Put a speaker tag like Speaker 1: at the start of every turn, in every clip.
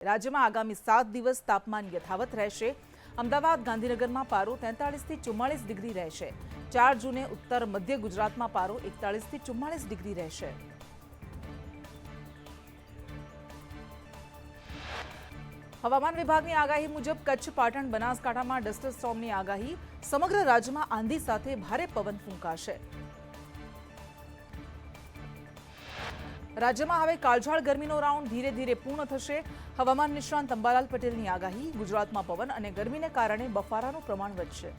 Speaker 1: રાજ્યમાં આગામી 7 દિવસ તાપમાન યથાવત રહેશે। અમદાવાદ, ગાંધીનગરમાં પારો 43 થી 44 ડિગ્રી રહેશે। 4 જૂને ઉત્તર મધ્ય ગુજરાતમાં પારો 41 થી 44 ડિગ્રી રહેશે। હવામાન વિભાગની આગાહી મુજબ કચ્છ, પાટણ, બનાસકાંઠામાં ડસ્ટર સ્ટોર્મની આગાહી। સમગ્ર રાજ્યમાં આંધી સાથે ભારે પવન ફૂંકાશે। રાજ્યમાં હવે કાળઝાળ ગરમીનો રાઉન્ડ ધીરે ધીરે પૂર્ણ થશે। હવામાન નિષ્ણાંત અંબાલાલ પટેલની આગાહી। ગુજરાતમાં પવન અને ગરમીને કારણે બફારાનું પ્રમાણ વધશે।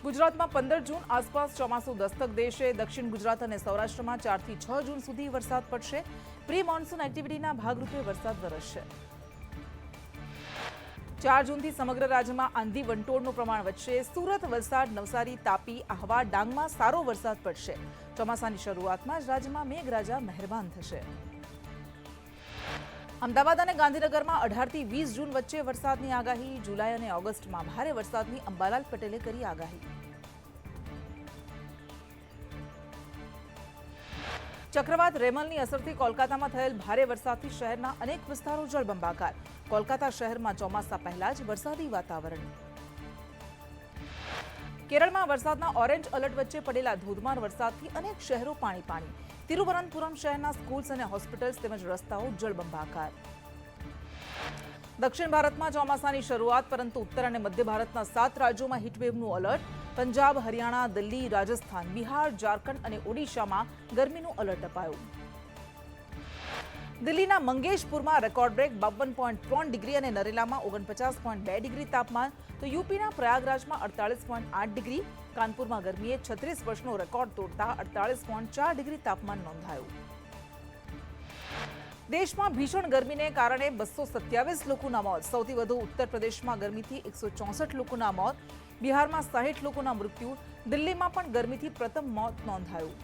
Speaker 1: ગુજરાતમાં 15 જૂન આસપાસ ચોમાસું દસ્તક દેશે। દક્ષિણ ગુજરાત અને સૌરાષ્ટ્રમાં 4 થી 6 જૂન સુધી વરસાદ પડશે। પ્રી મોન્સૂન એક્ટિવિટીના ભાગરૂપે વરસાદ વરસશે। 4 જૂનથી સમગ્ર રાજ્યમાં આંધી વંટોળનું પ્રમાણ વધશે। સુરત, વલસાડ, નવસારી, તાપી, આહવા, ડાંગમાં સારો વરસાદ પડશે। ચોમાસાની શરૂઆતમાં જ રાજ્યમાં મેઘરાજા મહેરબાન થશે। અમદાવાદ અને ગાંધીનગરમાં 18 થી 20 જૂન વચ્ચે વરસાદની આગાહી। જુલાઈ અને ઓગસ્ટમાં ભારે વરસાદની અંબાલાલ પટેલે કરી આગાહી। ચક્રવાત રેમલની અસરથી કોલકાતામાં થયેલ ભારે વરસાદથી શહેરના અનેક વિસ્તારો જળબંબાકાર। કોલકાતા શહેરમાં ચોમાસા પહેલા જ વરસાદી વાતાવરણ। કેરળમાં વરસાદના ઓરેન્જ એલર્ટ વચ્ચે પડેલા ધોધમાર વરસાદથી અનેક શહેરો પાણી પાણી। તિરુવનંતપુરમ શહેરના સ્કૂલ્સ અને હોસ્પિટલ્સ તેમજ રસ્તાઓ જળબંબાકાર। દક્ષિણ ભારતમાં ચોમાસાની શરૂઆત, પરંતુ ઉત્તર અને મધ્ય ભારતના 7 રાજ્યોમાં હીટવેવનું એલર્ટ। પંજાબ, હરિયાણા, દિલ્હી, રાજસ્થાન, બિહાર, ઝારખંડ અને ઓડિશામાં ગરમીનું એલર્ટ અપાયું। દિલ્હીના મંગેશપુરમાં રેકોર્ડ બ્રેક 52.3 ડિગ્રી અને નરેલામાં 49.2 ડિગ્રી તાપમાન, તો યુપીના પ્રયાગરાજમાં 48.8 ડિગ્રી, કાનપુરમાં ગરમીએ 36 વર્ષનો રેકોર્ડ તોડતા 48.4 ડિગ્રી તાપમાન નોંધાયું। દેશમાં ભીષણ ગરમીને કારણે 227 લોકોના મોત। સૌથી વધુ ઉત્તર પ્રદેશમાં ગરમીથી 164 લોકોના મોત, બિહારમાં 60 લોકોના મૃત્યુ, દિલ્હીમાં પણ ગરમીથી પ્રથમ મોત નોંધાયું।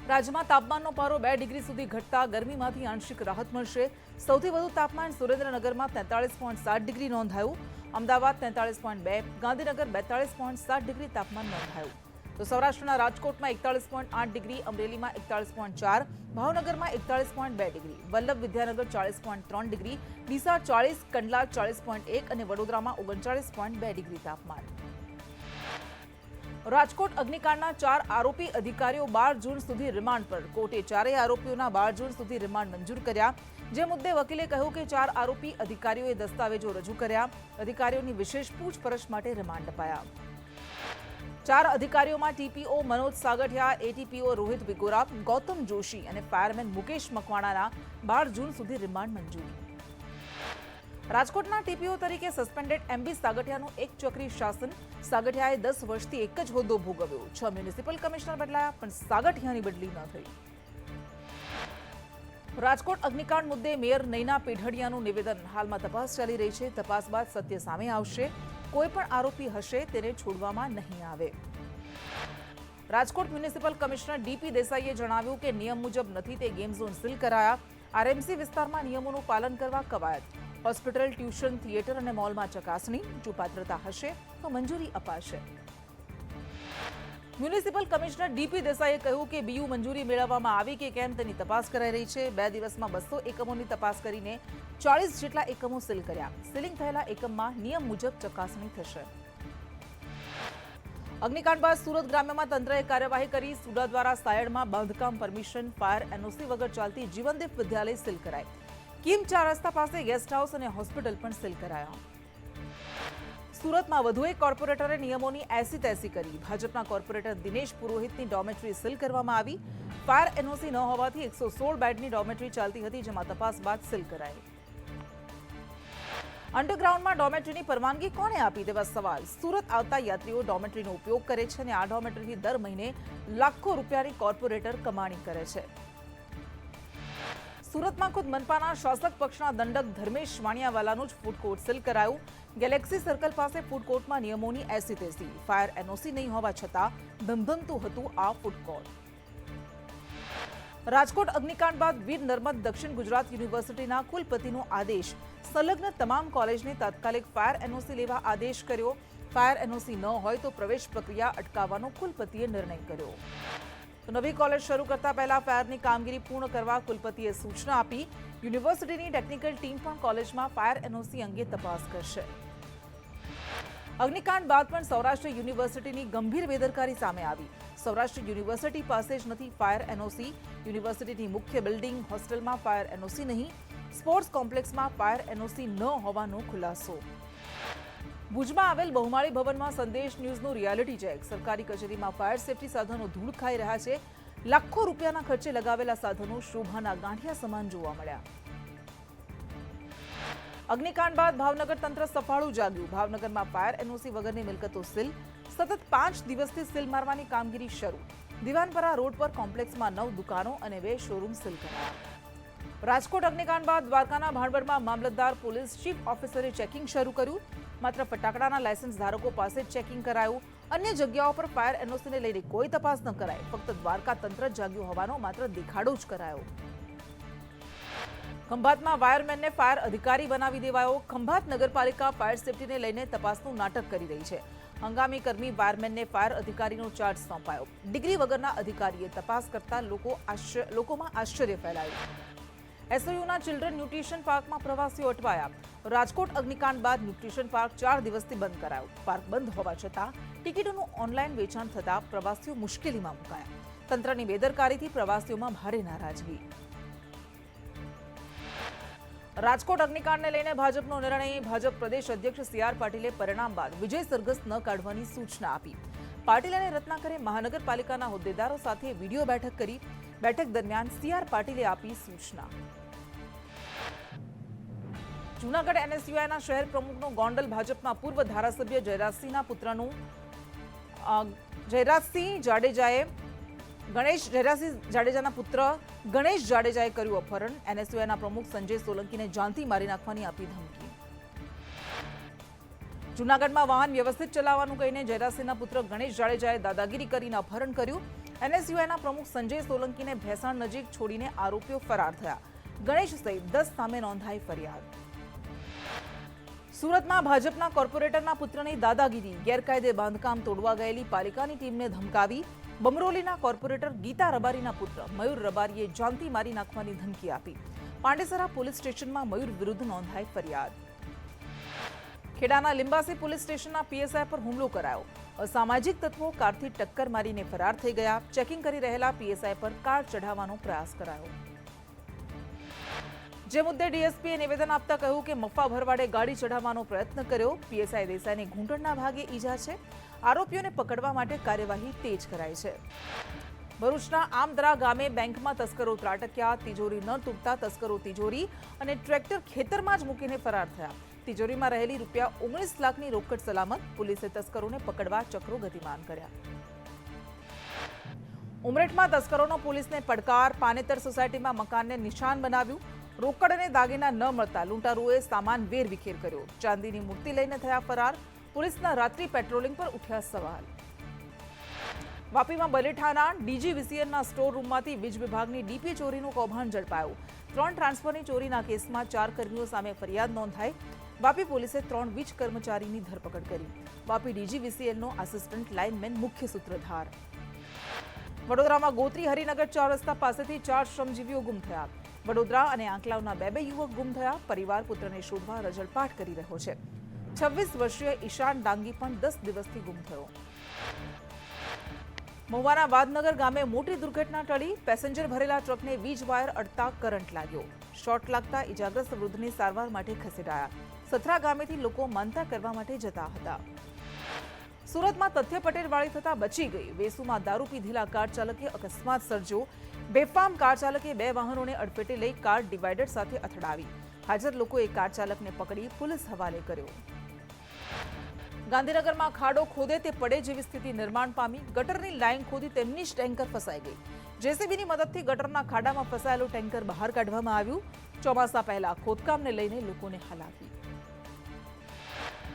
Speaker 1: રાજ્યમાં તાપમાનનો પારો 2 ડિગ્રી સુધી ઘટતા ગરમીમાંથી આંશિક રાહત મળશે। સૌથી વધુ તાપમાન સુરેન્દ્રનગરમાં 43.7 ડિગ્રી નોંધાયું, અમદાવાદ 43.2, ગાંધીનગર 42.7 ડિગ્રી તાપમાન નોંધાયું। તો સૌરાષ્ટ્રના રાજકોટમાં 41.8 ડિગ્રી, અમરેલીમાં 41.4, ભાવનગરમાં 41.2 ડિગ્રી, વલ્લભ વિદ્યાનગર 40.3 ડિગ્રી, ડીસા 40, કંડલા 40.1 અને વડોદરામાં 39.2 ડિગ્રી તાપમાન। રાજકોટ અગ્નિકાંડના 4 આરોપી અધિકારીઓ 12 જૂન સુધી રિમાન્ડ પર। કોર્ટે 4 આરોપીઓના 12 જૂન સુધી રિમાન્ડ મંજૂર કર્યા। જે મુદ્દે વકીલે કહ્યું કે 4 આરોપી અધિકારીઓએ દસ્તાવેજો રજૂ કર્યા। અધિકારીઓની વિશેષ પૂછપરછ માટે રિમાન્ડ અપાયા। 4 અધિકારીઓમાં ટીપીઓ મનોજ સાગઠિયા, એટીપીઓ રોહિત વિગોરા, ગૌતમ જોશી અને ફાયરમેન મુકેશ મકવાણાના 12 જૂન સુધી રિમાન્ડ મંજૂર। રાજકોટના ટીપીઓ તરીકે સસ્પેન્ડેડ એમબી સાગઠિયાનું એક ચક્રી શાસન। સાગઠિયાએ 10 વર્ષથી એક જ હોદ્દો ભોગવ્યો। 6 મ્યુનિસિપલ કમિશનર બદલાયા, પણ સાગઠિયાની બદલી ન થઈ। રાજકોટ અગ્નિકાંડ મુદ્દે મેયર નૈના પેઢડિયાનું નિવેદન। હાલમાં તપાસ ચાલી રહી છે। તપાસ બાદ સત્ય સામે આવશે। કોઈ પણ આરોપી હશે તેને છોડવામાં નહીં આવે। રાજકોટ મ્યુનિસિપલ કમિશનર ડીપી દેસાઈએ જણાવ્યું કે નિયમ મુજબ નથી તે ગેમ ઝોન સીલ કરાયા। આરએમસી વિસ્તારમાં નિયમોનું પાલન કરવા કવાયત। હોસ્પિટલ, ટ્યુશન, થિયેટર અને મોલમાં ચકાસણી। જો પાત્રતા હશે તો મંજૂરી અપાશે। મ્યુનિસિપલ કમિશનર ડીપી દેસાઈએ કહ્યું કે બીયુ મંજૂરી મેળવવામાં આવી કે કેમ તેની તપાસ કરાઈ રહી છે। 2 દિવસમાં 200 એકમોની તપાસ કરીને 40 જેટલા એકમો સીલ કર્યા। સીલિંગ થયેલા એકમમાં નિયમ મુજબ ચકાસણી થશે। અગ્નિકાંડ બાદ સુરત ગ્રામ્યમાં તંત્રએ કાર્યવાહી કરી। સુડા દ્વારા સાયડમાં બાંધકામ પરમિશન, ફાયર એનઓસી વગર ચાલતી જીવનદીપ વિદ્યાલય સીલ કરાઈ। કિમ 4 રસ્તા પાસે ગેસ્ટ હાઉસ અને હોસ્પિટલ પણ સીલ કરાયા। સુરતમાં વધુ એક કોર્પોરેટરે નિયમોની એસી તેસી કરી। ભાજપના કોર્પોરેટર દિનેશ પુરોહિતની ડોમેટ્રી સીલ કરવામાં આવી। ફાયર એનઓસી ન હોવાથી 116 બેડની ડોમેટ્રી ચાલતી હતી, જેમાં તપાસ બાદ સીલ કરાઈ। અંડરગ્રાઉન્ડમાં ડોમેટ્રીની પરવાનગી કોણે આપી તેવા સવાલ। સુરત આવતા યાત્રીઓ ડોમેટ્રીનો ઉપયોગ કરે છે અને આ ડોમેટ્રીથી દર મહિને લાખો રૂપિયાની કોર્પોરેટર કમાણી કરે છે। સુરતમાં ખુદ મનપાના શાસક પક્ષના દંડક ધર્મેશ વાણિયાવાલાનું જ ફૂડ કોર્ટ સીલ કરાયું। ગેલેક્સી સર્કલ પાસે ફૂડ કોર્ટમાં નિયમોની એસી તેસી। ફાયર એનઓસી નહીં હોવા છતાં ધમધમતું હતું આ ફૂડ કોર્ટ। રાજકોટ અગ્નિકાંડ બાદ વીર નર્મદ દક્ષિણ ગુજરાત યુનિવર્સિટીના કુલપતિનો આદેશ। સંલગ્ન તમામ કોલેજને તાત્કાલિક ફાયર એનઓસી લેવા આદેશ કર્યો। ફાયર એનઓસી ન હોય તો પ્રવેશ પ્રક્રિયા અટકાવવાનો કુલપતિએ નિર્ણય કર્યો। તો નવી કોલેજ શરૂ કરતા પહેલા ફાયરની કામગીરી પૂર્ણ કરવા કુલપતિએ સૂચના આપી. યુનિવર્સિટીની ટેકનિકલ ટીમ પણ કોલેજમાં ફાયર એનઓસી અંગે તપાસ કરશે. અગ્નિકાંડ બાદ પણ સૌરાષ્ટ્ર યુનિવર્સિટીની ગંભીર બેદરકારી સામે આવી. સૌરાષ્ટ્ર યુનિવર્સિટી પાસે જ નથી ફાયર એનઓસી. યુનિવર્સિટીની મુખ્ય બિલ્ડિંગ હોસ્ટેલમાં ફાયર એનઓસી નહીં, સ્પોર્ટ્સ કોમ્પ્લેક્સમાં ફાયર એનઓસી ન હોવાનો ખુલાસો. ભુજમાં આવેલ બહુમાળી ભવનમાં સંદેશ ન્યૂઝનું રિયાલિટી ચેક. સરકારી કચેરીમાં ફાયર સેફટી સાધનો ધૂળ ખાઈ રહ્યા છે. લાખો રૂપિયાના ખર્ચે લગાવેલા સાધનો શોભાના ગાંઠિયા સમાન જોવા મળ્યા. અગ્નિકાંડ બાદ ભાવનગર તંત્ર સફાળું જાગ્યું. ભાવનગરમાં ફાયર એનઓસી વગરની મિલકતો સીલ. સતત 5 દિવસથી સીલ મારવાની કામગીરી શરૂ. દિવાનપરા રોડ પર કોમ્પ્લેક્સમાં 9 દુકાનો અને 2 શોરૂમ સીલ કરાયા. રાજકોટ અગ્નિકાંડ બાદ દ્વારકાના ભાણવડમાં મામલતદાર પોલીસ ચીફ ઓફિસરે ચેકિંગ શરૂ કર્યું. માત્ર ફટાકડાના લાયસન્સ ધારકો પાસે જ ચેકિંગ કરાયું. અન્ય જગ્યાઓ પર ફાયર એનઓસીને લઈને કોઈ તપાસ ન કરાઈ. ફક્ત દ્વારકા તંત્ર જાગ્યું હોવાનો માત્ર દેખાડો જ કરાયો. ખંભાતમાં વાયરમેનને ફાયર અધિકારી બનાવી દેવાયો. ખંભાત નગરપાલિકા ફાયર સેફટીને લઈને તપાસનું નાટક કરી રહી છે. હંગામી કર્મી વાયરમેનને ફાયર અધિકારીનો ચાર્જ સોંપાયો. ડિગ્રી વગરના અધિકારીએ તપાસ કરતા લોકોમાં આશ્ચર્ય ફેલાયું. એસઓયુના ચિલ્ડ્રન ન્યુટ્રિશન પાર્કમાં પ્રવાસીઓ અટવાયા. રાજકોટ અગ્નિકાંડ બાદ ન્યુટ્રિશન પાર્ક 4 દિવસથી બંધ કરાયું. પાર્ક બંધ હોવા છતાં ટિકિટોનું ઓનલાઈન વેચાણ થતા પ્રવાસીઓ મુશ્કેલીમાં મુકાયા. તંત્રની બેદરકારીથી પ્રવાસીઓમાં ભારે નારાજગી. રાજકોટ અગ્નિકાંડને લઈને ભાજપનો નિર્ણય. ભાજપ પ્રદેશ અધ્યક્ષ સી.આર. પાટીલે પરિણામ બાદ વિજય સરઘસ ન કાઢવાની સૂચના આપી. પાટીલ અને રત્નાકરે મહાનગરપાલિકાના હોદ્દેદારો સાથે વિડીયો બેઠક કરી. બેઠક દરમિયાન સી.આર. પાટીલે આપી સૂચના. જૂનાગઢ એનએસયુઆઈના શહેર પ્રમુખનો ગોંડલ ભાજપમાં પૂર્વ ધારાસભ્ય જયરાજસિંહના પુત્રનું જયરાજસિંહ જાડેજાના પુત્ર ગણેશ જાડેજાએ કર્યું અપહરણ. એનએસયુઆઈના પ્રમુખ સંજય સોલંકીને જાનથી મારી નાખવાની આપી ધમકી. જૂનાગઢમાં વાહન વ્યવસ્થિત ચલાવવાનું કહીને જયરાજસિંહના પુત્ર ગણેશ જાડેજાએ દાદાગીરી કરીને અપહરણ કર્યું. એનએસયુઆઈના પ્રમુખ સંજય સોલંકીને ભેસાણ નજીક છોડીને આરોપીઓ ફરાર થયા. ગણેશ સહિત 10 સામે નોંધાઈ ફરિયાદ. સુરતમાં ભાજપના કોર્પોરેટરના પુત્રની દાદાગીરી. ગેરકાયદે બાંધકામ તોડવા ગયેલી પાલિકાની ટીમને ધમકાવી. બમરોલીના કોર્પોરેટર ગીતા રબારીના પુત્ર મયુર રબારીએ જાનથી મારી નાખવાની ધમકી આપી. પાંડેસરા પોલીસ સ્ટેશનમાં મયુર વિરુદ્ધ નોંધાઈ ફરિયાદ. ખેડાના લિંબાસી પોલીસ સ્ટેશનના પીએસઆઈ પર હુમલો કરાયો. અસામાજિક તત્વો કારથી ટક્કર મારીને ફરાર થઈ ગયા. ચેકિંગ કરી રહેલા પીએસઆઈ પર કાર ચઢાવવાનો પ્રયાસ કરાયો. જે મુદ્દે ડીએસપીએ નિવેદન આપતા કહ્યું કે મફા ભરવાડે ગાડી ચઢાવવાનો પ્રયત્ન કર્યો. પીએસઆઈ દેસાઈને ઘૂંટણના ભાગે ઈજા છે. આરોપીઓને પકડવા માટે કાર્યવાહી તેજ કરાઈ છે. ભરૂચના આમદરા ગામે બેંકમાં તસ્કરો ત્રાટક્યા. તિજોરી ન તૂટતા તસ્કરો તિજોરી અને ટ્રેક્ટર ખેતરમાં જ મૂકીને ફરાર થયા. તિજોરીમાં રહેલી ₹19 લાખની રોકડ સલામત. પોલીસે તસ્કરોને પકડવા ચક્રો ગતિમાન કર્યા. ઉમરેઠમાં તસ્કરોનો પોલીસને પડકાર. પાનેતર સોસાયટીમાં મકાનને નિશાન બનાવ્યું. રોકડ અને દાગીના ન મળતા લૂંટારુઓએ સામાન વેરવિખેર કર્યો. ચાંદીની મૂર્તિ લઈને થયા ફરાર. પોલીસના રાત્રિ પેટ્રોલિંગ પર ઉઠ્યા સવાલ. વાપીમાં બલેઠાના ડીજીવીસીએલના સ્ટોર રૂમમાંથી વીજ વિભાગની ડીપી ચોરીનું કૌભાંડ ઝડપાયું. 3 ટ્રાન્સફરની ચોરીના કેસમાં 4 કર્મીઓ સામે ફરિયાદ નોંધાઈ. વાપી પોલીસે 3 વીજ કર્મચારીની ધરપકડ કરી. વાપી ડીજીવીસીએલનો આસિસ્ટન્ટ લાઇનમેન મુખ્ય સૂત્રધાર. વડોદરામાં ગોત્રી હરિનગર 4 રસ્તા પાસેથી 4 શ્રમજીવીઓ ગુમ થયા. વડોદરા અને આંકલાવના 2 યુવક ગુમ થયા. પરિવાર પુત્રને શોધવા રજળપાટ કરી રહ્યો છે. 26 વર્ષીય ઈશાન ડાંગી પણ 10 દિવસથી ગુમ થયો. મહુવાના વાદનગર ગામે મોટી દુર્ઘટના ટળી. પેસેન્જર ભરેલા ટ્રકને વીજ વાયર અડતા કરંટ લાગ્યો. શોર્ટ લાગતા ઇજાગ્રસ્ત વૃદ્ધને સારવાર માટે ખસેડાયા. સથરા ગામેથી લોકો માનતા કરવા માટે જતા હતા. સુરતમાં તથ્ય પટેલવાળી થતા બચી ગઈ. વેસુમાં દારૂ પીધેલા કાર ચાલકે અકસ્માત સર્જ્યો. બેફામ કાર ચાલકે 2 વાહનોને અડફેટે લઈ કાર ડિવાઈડર સાથે અથડાવી. હાજર લોકોએ કાર ચાલકને પકડી પોલીસ હવાલે કર્યો. ગાંધીનગરમાં ખાડો ખોદે તે પડે જેવી સ્થિતિ નિર્માણ પામી. ગટરની લાઈન ખોદી તેમની જ ટેન્કર ફસાઈ ગઈ. જેસીબીની મદદથી ગટરના ખાડામાં ફસાયેલું ટેન્કર બહાર કાઢવામાં આવ્યું. ચોમાસા પહેલા ખોદકામને લઈને લોકોને હાલાકી.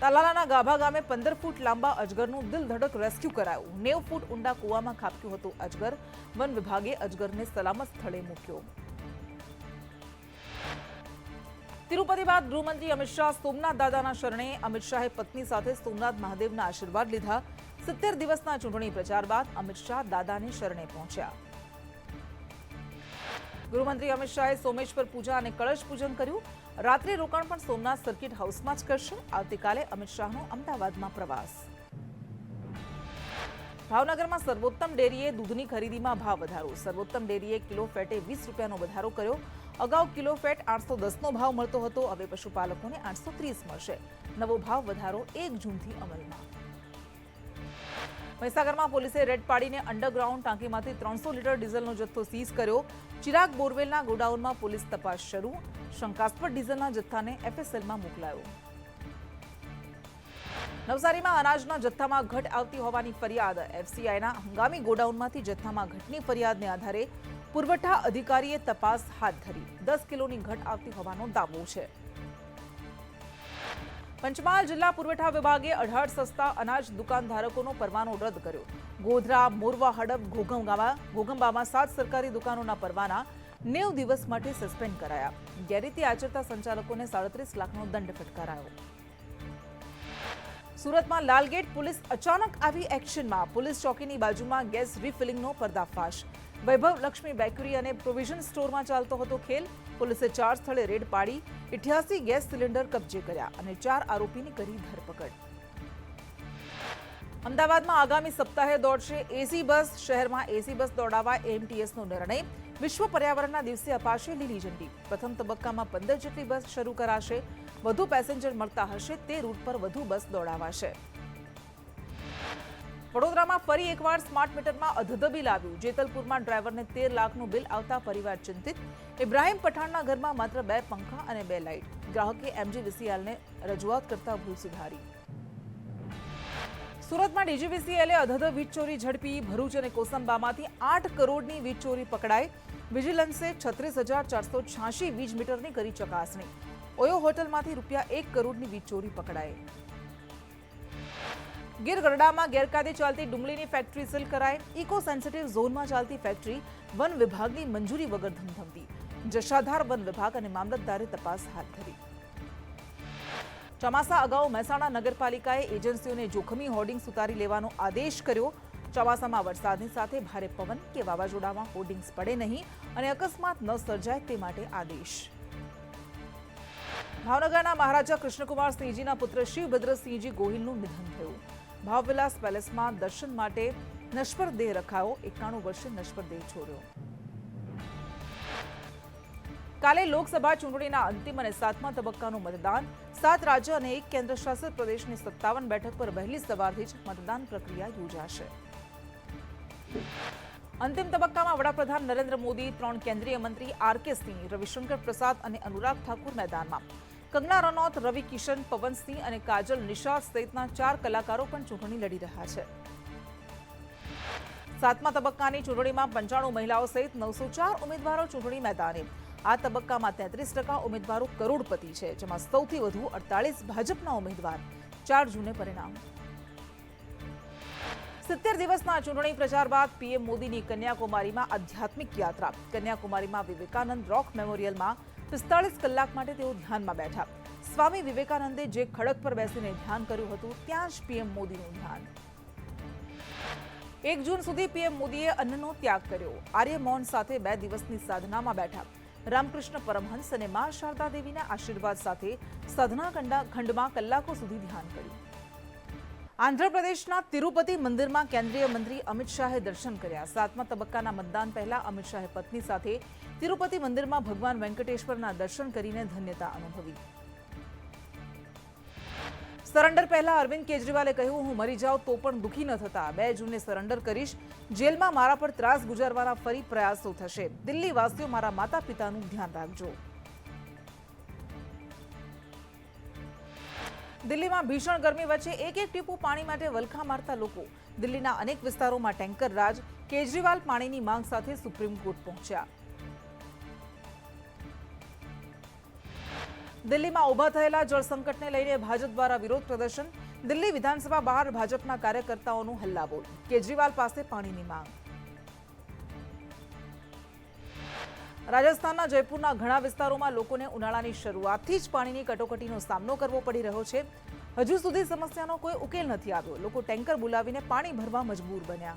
Speaker 1: તાલાલાના ગાભા ગામે 15 ફૂટ લાંબા અજગરનું દિલધડક રેસ્ક્યુ કરાયું. 90 ફૂટ ઊંડા કૂવામાં ખાબક્યું હતું અજગર. વન વિભાગે અજગરને સલામત સ્થળે મૂક્યો. તિરુપતિ બાદ ગૃહમંત્રી અમિત શાહ સોમનાથ દાદાના શરણે. અમિત શાહે પત્ની સાથે સોમનાથ મહાદેવના આશીર્વાદ લીધા. 70 દિવસના ચૂંટણી પ્રચાર બાદ અમિત શાહ દાદાને શરણે પહોંચ્યા. ગૃહમંત્રી અમિત શાહે સોમેશ્વર પૂજા અને કળશ પૂજન કર્યું. રાત્રિ રોકાણ પણ સોમનાથ સર્કિટ હાઉસમાં જ કરશે. આવતીકાલે અમિત શાહનો અમદાવાદમાં પ્રવાસ. ભાવનગરમાં સર્વોત્તમ ડેરીએ દૂધની ખરીદીમાં ભાવ વધારો. સર્વોત્તમ ડેરીએ કિલો ફેટે 20 રૂપિયાનો વધારો કર્યો. અગાઉ કિલો ફેટ 810નો ભાવ મળતો હતો, હવે પશુપાલકોને 830 મળશે. નવો ભાવ વધારો 1 જૂનથી અમલમાં. મહીસાગરમાં પોલીસે રેડ પાડીને અંડરગ્રાઉન્ડ ટાંકીમાંથી 300 લીટર ડીઝલનો જથ્થો સીઝ કર્યો. ચિરાગ બોરવેલના ગોડાઉનમાં પોલીસ તપાસ શરૂ. શંકાસ્પદ ડીઝલના જથ્થાને એફએસએલમાં મોકલાયો. નવસારીમાં અનાજના જથ્થામાં ઘટ આવતી હોવાની ફરિયાદ. એફસીઆઈના હંગામી ગોડાઉનમાંથી જથ્થામાં ઘટની ફરિયાદને આધારે પુરવઠા અધિકારીએ તપાસ હાથ ધરી. 10 કિલોની ઘટ આવતી હોવાનો દાવો છે. પંચમહાલ જિલ્લા પુરવઠા વિભાગે 18 સસ્તા અનાજ દુકાનધારકોનો પરવાનો રદ કર્યો. ગોધરા, મોરવા, હડપ, ઘોગંબામાં 7 સરકારી દુકાનોના પરવાના 90 દિવસ માટે સસ્પેન્ડ કરાયા. ગેરરીતિ આચરતા સંચાલકોને 37 લાખનો દંડ ફટકારાયો. સુરતમાં લાલગેટ પોલીસ અચાનક આવી એક્શનમાં. પોલીસ ચોકીની બાજુમાં ગેસ રિફિલિંગનો પર્દાફાશ. વૈભવ લક્ષ્મી બેકરી અને પ્રોવિઝન સ્ટોરમાં ચાલતો હતો ખેલ. પોલીસે 4 સ્થળે રેડ પાડી 88 ગેસ સિલિન્ડર કબજે કર્યા અને 4 આરોપીની કરી ધરપકડ. અમદાવાદમાં આગામી સપ્તાહે દોડશે એસી બસ. શહેરમાં એસી બસ દોડાવવા એએમટીએસનો નિર્ણય. વિશ્વ પર્યાવરણના દિવસે અપાશે લીલી ઝંડી. પ્રથમ તબક્કામાં 15 જેટલી બસ શરૂ કરાશે. વધુ પેસેન્જર મળતા હશે તે રૂટ પર વધુ બસ દોડાવાશે. વડોદરામાં ફરી એકવાર સ્માર્ટ મીટરમાં અધધબી લાવ્યું. જેતલપુરમાં ડ્રાઈવરને 13 લાખનું બિલ આવતા પરિવાર ચિંતિત. ઇબ્રાહીમ પઠાણના ઘરમાં માત્ર 2 પંખા અને 2 લાઇટ. ગ્રાહકે એમજીવીસીએલને રજૂઆત કરતા ભૂલ સુધારી. સુરતમાં ડીજીવીસીએલે અધધ વીજ ચોરી ઝડપી. ભરૂચ અને કોસંબામાંથી 8 કરોડની વીજ ચોરી પકડાઈ. વિજિલન્સે 36,486 વીજ મીટરની કરી ચકાસણી. ઓયો હોટલમાંથી ₹1 કરોડની વીજ ચોરી પકડાઈ. ગીર ગરડામાં ગેરકાયદે ચાલતી ડુંગળીની ફેક્ટરી સીલ કરાઈ. ઇકો સેન્સિટિવ ઝોનમાં ચાલતી ફેક્ટરી વન વિભાગની મંજૂરી વગર ધમધમતી. જશાધાર વન વિભાગ અને મામલતદારે તપાસ હાથ ધરી. ચોમાસા અગાઉ મહેસાણા નગરપાલિકાએ એજન્સીઓને જોખમી હોર્ડિંગ્સ ઉતારી લેવાનો આદેશ કર્યો. ચોમાસામાં વરસાદની સાથે ભારે પવન કે વાવાઝોડામાં હોર્ડિંગ્સ પડે નહીં અને અકસ્માત ન સર્જાય તે માટે આદેશ. ભાવનગરના મહારાજા કૃષ્ણકુમાર સિંહજીના પુત્ર શિવભદ્રસિંહજી ગોહિલનું નિધન થયું. ભાવવિલાસ પેલેસમાં દર્શન માટે નશ્વર દેહ રખાયો. 91 વર્ષે નશ્વર દેહ છોડ્યો. કાલે લોકસભા ચૂંટણીના અંતિમ અને 7મા તબક્કાનું મતદાન. 7 રાજ્ય અને 1 કેન્દ્રશાસિત પ્રદેશની 57 બેઠક પર વહેલી સવારથી જ મતદાન પ્રક્રિયા યોજાશે. અંતિમ તબક્કામાં વડાપ્રધાન નરેન્દ્ર મોદી, 3 કેન્દ્રીય મંત્રી આર.કે. સિંહ, રવિશંકર પ્રસાદ અને અનુરાગ ઠાકુર મેદાનમાં. કંગના રનૌત, રવિ કિશન, પવનસિંહ અને કાજલ નિશાદ સહિતના 4 કલાકારો પણ ચૂંટણી લડી રહ્યા છે. 7મા તબક્કાની ચૂંટણીમાં 95 મહિલાઓ સહિત 904 ઉમેદવારો ચૂંટણી મેદાને. આ તબક્કામાં 33% ઉમેદવારો કરોડપતિ છે, જેમાં સૌથી વધુ 48 ભાજપના ઉમેદવાર. 4 જૂને પરિણામ. 70 દિવસના ચૂંટણી પ્રચાર બાદ પીએમ મોદીની કન્યાકુમારીમાં આધ્યાત્મિક યાત્રા. કન્યાકુમારીમાં વિવેકાનંદ રોક મેમોરિયલમાં 45 કલાક માટે તેઓ ધ્યાનમાં બેઠા. સ્વામી વિવેકાનંદે જે ખડક પર બેસીને ધ્યાન કર્યું હતું ત્યાં જ પીએમ મોદીનું ધ્યાન. 1 જૂન સુધી પીએમ મોદીએ અન્નનો ત્યાગ કર્યો. આર્ય મૌન સાથે 2 દિવસની સાધનામાં બેઠા. રામકૃષ્ણ પરમહંસ અને મા શારદા દેવીના આશીર્વાદ સાથે સાધના ખંડમાં કલાકો સુધી ધ્યાન કર્યું. આંધ્રપ્રદેશના તિરુપતિ મંદિરમાં કેન્દ્રીય મંત્રી અમિત શાહે દર્શન કર્યા. 7મા તબક્કાના મતદાન પહેલા અમિત શાહે પત્ની સાથે તિરુપતિ મંદિરમાં ભગવાન વેંકટેશ્વરના દર્શન કરીને ધન્યતા અનુભવી. સરેન્ડર પહેલા અરવિંદ કેજરીવાલે કહ્યું, હું મરી જાઉં તો પણ દુઃખી ન થતા. 2 જૂને સરેન્ડર કરીશ. જેલમાં મારા પર ત્રાસ ગુજારવાના ફરી પ્રયાસો થશે. દિલ્હી વાસીઓ મારા માતા પિતાનું ધ્યાન રાખજો. દિલ્હીમાં ભીષણ ગરમી વચ્ચે એક ટીપું પાણી માટે વલખા મારતા લોકો. દિલ્હીના અનેક વિસ્તારોમાં ટેન્કર રાજ. કેજરીવાલ પાણીની માંગ સાથે સુપ્રીમ કોર્ટ પહોંચ્યા. દિલ્હીમાં ઊભા થયેલા જળ સંકટને લઈને ભાજપ દ્વારા વિરોધ પ્રદર્શન. દિલ્હી વિધાનસભા બહાર ભાજપના કાર્યકર્તાઓનું હલ્લાબોલ. કેજરીવાલ પાસે પાણીની માંગ. રાજસ્થાનના જયપુરના ઘણા વિસ્તારોમાં લોકોને ઉનાળાની શરૂઆતથી જ પાણીની કટોકટીનો સામનો કરવો પડી રહ્યો છે. હજુ સુધી સમસ્યાનો કોઈ ઉકેલ નથી આવ્યો. લોકો ટેન્કર બોલાવીને પાણી ભરવા મજબૂર બન્યા.